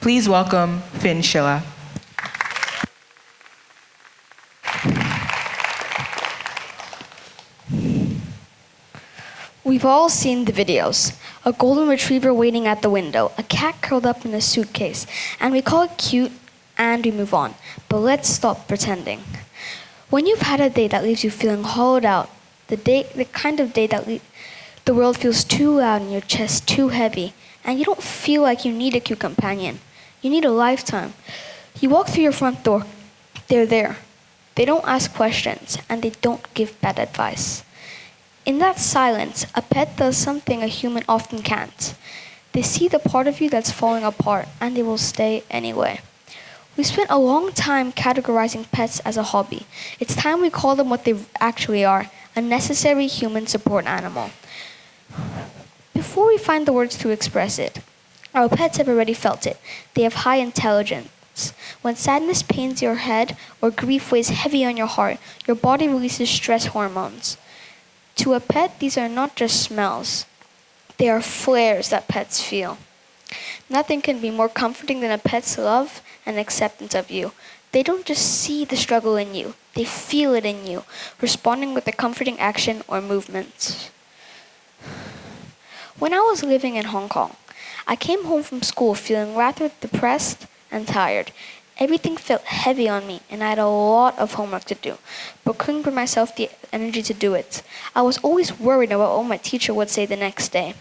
Please welcome Fynn Schillack. We've all seen the videos. A golden retriever waiting at the window, a cat curled up in a suitcase, and we call it cute and we move on. But let's stop pretending. When you've had a day that leaves you feeling hollowed out, the kind of day that the world feels too loud and your chest too heavy, and you don't feel like you need a cute companion, you need a lifetime. You walk through your front door, they're there. They don't ask questions, and they don't give bad advice. In that silence, a pet does something a human often can't. They see the part of you that's falling apart, and they will stay anyway. We spent a long time categorizing pets as a hobby. It's time we call them what they actually are, a necessary human support animal. Before we find the words to express it, our pets have already felt it. They have high intelligence. When sadness pains your head or grief weighs heavy on your heart, your body releases stress hormones. To a pet, these are not just smells. They are flares that pets feel. Nothing can be more comforting than a pet's love and acceptance of you. They don't just see the struggle in you, they feel it in you, responding with a comforting action or movement. When I was living in Hong Kong, I came home from school feeling rather depressed and tired. Everything felt heavy on me, and I had a lot of homework to do, but couldn't bring myself the energy to do it. I was always worried about what my teacher would say the next day.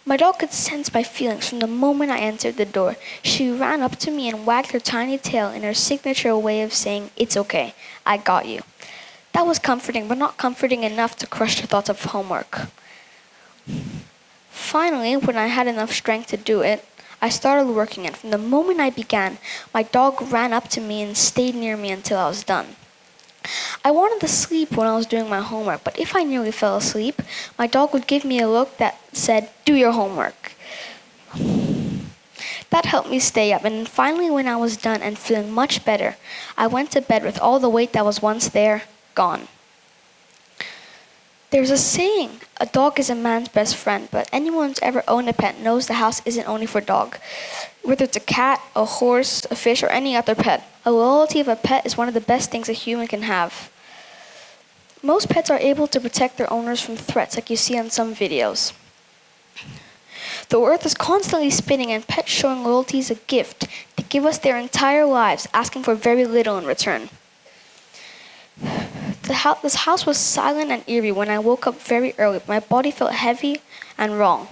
My dog could sense my feelings from the moment I entered the door. She ran up to me and wagged her tiny tail in her signature way of saying, "It's okay, I got you." That was comforting, but not comforting enough to crush the thoughts of homework. Finally, when I had enough strength to do it, I started working, and from the moment I began, my dog ran up to me and stayed near me until I was done. I wanted to sleep when I was doing my homework, but if I nearly fell asleep, my dog would give me a look that said, "Do your homework." That helped me stay up, and finally when I was done and feeling much better, I went to bed with all the weight that was once there gone. There's a saying, a dog is a man's best friend, but anyone who's ever owned a pet knows the house isn't only for dog. Whether it's a cat, a horse, a fish, or any other pet, a loyalty of a pet is one of the best things a human can have. Most pets are able to protect their owners from threats like you see on some videos. The earth is constantly spinning, and pets showing loyalty is a gift. They give us their entire lives, asking for very little in return. This house was silent and eerie when I woke up very early. My body felt heavy and wrong.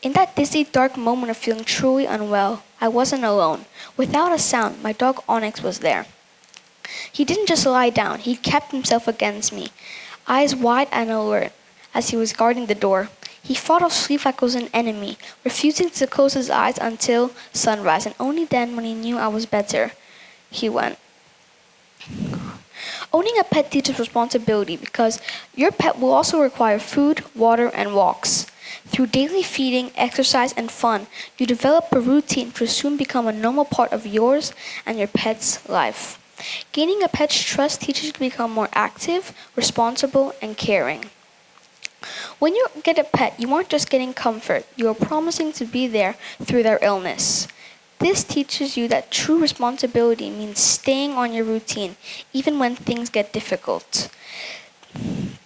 In that dizzy, dark moment of feeling truly unwell, I wasn't alone. Without a sound, my dog Onyx was there. He didn't just lie down, he kept himself against me, eyes wide and alert as he was guarding the door. He fought off sleep like it was an enemy, refusing to close his eyes until sunrise, and only then, when he knew I was better, he went. Owning a pet teaches responsibility because your pet will also require food, water, and walks. Through daily feeding, exercise, and fun, you develop a routine to soon become a normal part of yours and your pet's life. Gaining a pet's trust teaches you to become more active, responsible, and caring. When you get a pet, you aren't just getting comfort, you are promising to be there through their illness. This teaches you that true responsibility means staying on your routine, even when things get difficult.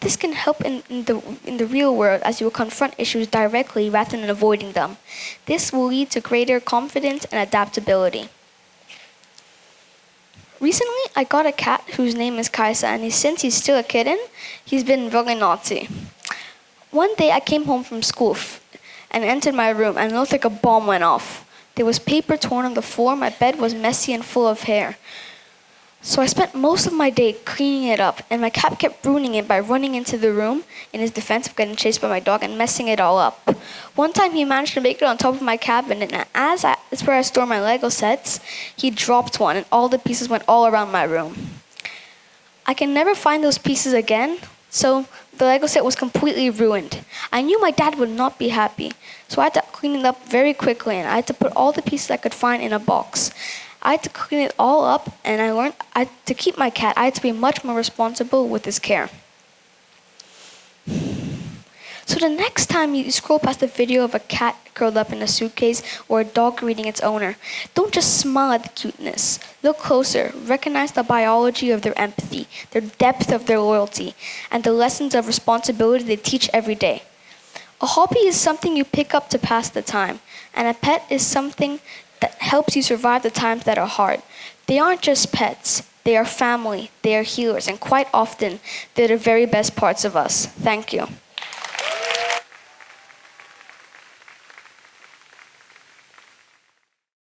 This can help in the real world as you will confront issues directly rather than avoiding them. This will lead to greater confidence and adaptability. Recently, I got a cat whose name is Kaisa, and since he's still a kitten, he's been really naughty. One day, I came home from school and entered my room, and it looked like a bomb went off. There was paper torn on the floor, my bed was messy and full of hair. So I spent most of my day cleaning it up, and my cat kept ruining it by running into the room in his defense of getting chased by my dog and messing it all up. One time he managed to make it on top of my cabinet, and it's where I store my Lego sets, he dropped one and all the pieces went all around my room. I can never find those pieces again, so the Lego set was completely ruined. I knew my dad would not be happy, so I had to clean it up very quickly, and I had to put all the pieces I could find in a box. I had to clean it all up, and I learned to keep my cat, I had to be much more responsible with his care. So the next time you scroll past a video of a cat curled up in a suitcase or a dog greeting its owner, don't just smile at the cuteness. Look closer, recognize the biology of their empathy, their depth of their loyalty, and the lessons of responsibility they teach every day. A hobby is something you pick up to pass the time, and a pet is something that helps you survive the times that are hard. They aren't just pets, they are family, they are healers, and quite often, they're the very best parts of us. Thank you.